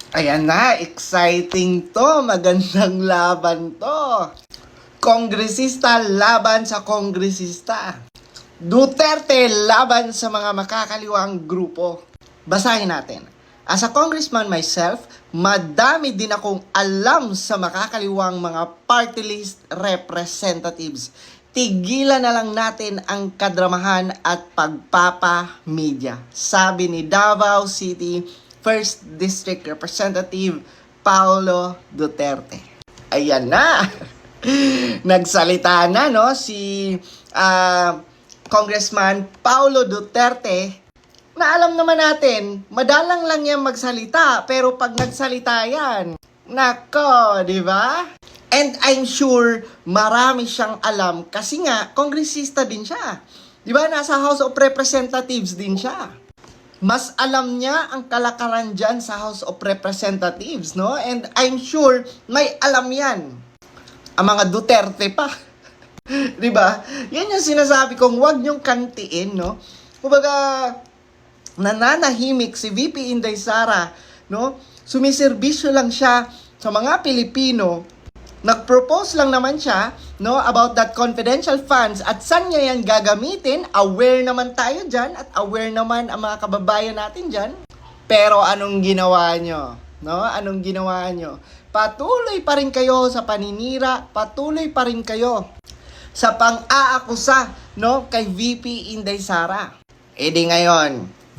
Ayan na, exciting to. Magandang laban to. Kongresista laban sa kongresista. Duterte laban sa mga makakaliwang grupo. Basahin natin. As a congressman myself, madami din akong alam sa makakaliwang mga party list representatives. Tigilan na lang natin ang kadramahan at pagpapa-media. Sabi ni Davao City 1st District Representative Paulo Duterte. Ayan na! Nagsalita na no si Congressman Paulo Duterte na alam naman natin, madalang lang yan magsalita, pero pag nagsalita yan, nako, di ba? And I'm sure marami siyang alam kasi nga, kongresista din siya. Di ba? Nasa House of Representatives din siya. Mas alam niya ang kalakaran dyan sa House of Representatives, no? And I'm sure may alam yan. Ang mga Duterte pa. Di ba? Yan yung sinasabi kong huwag niyong kantiin, no? Kumbaga, nananahimik si VP Inday Sara, no? Sumiserbisyo lang siya sa mga Pilipino. Nag-propose lang naman siya, no, about that confidential funds at saan niya yan gagamitin. Aware naman tayo dyan at aware naman ang mga kababayan natin dyan. Pero anong ginawa nyo? No? Anong ginawa nyo? Patuloy pa rin kayo sa paninira, patuloy pa rin kayo sa pang-aakusa, no, kay VP Inday Sara. E di ngayon,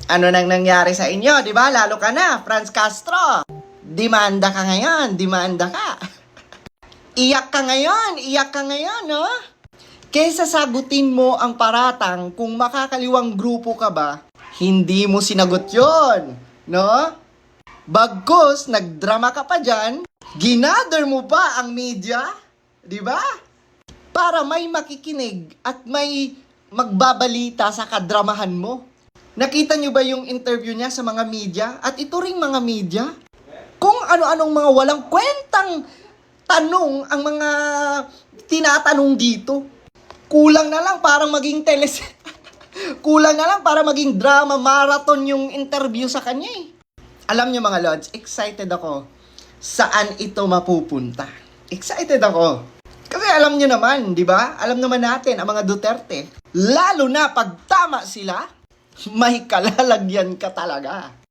ano nang nangyari sa inyo, di ba? Lalo ka na, Franz Castro. Demanda ka ngayon, demanda ka. Iyak ka ngayon, no? Kaysa sagutin mo ang paratang kung makakaliwang grupo ka ba, hindi mo sinagot yon, no? Bagkus, nagdrama ka pa dyan, ginather mo pa ang media, di ba? Para may makikinig at may magbabalita sa kadramahan mo. Nakita nyo ba yung interview niya sa mga media? At ito ring mga media? Kung ano-anong mga walang kwentang tanong ang mga tinatanong dito. Kulang na lang para maging kulang na lang para maging drama marathon yung interview sa kanya eh. Alam nyo mga Lods, excited ako saan ito mapupunta. Excited ako. Kasi alam nyo naman, di ba? Alam naman natin ang mga Duterte. Lalo na pag tama sila, may kalalagyan ka talaga.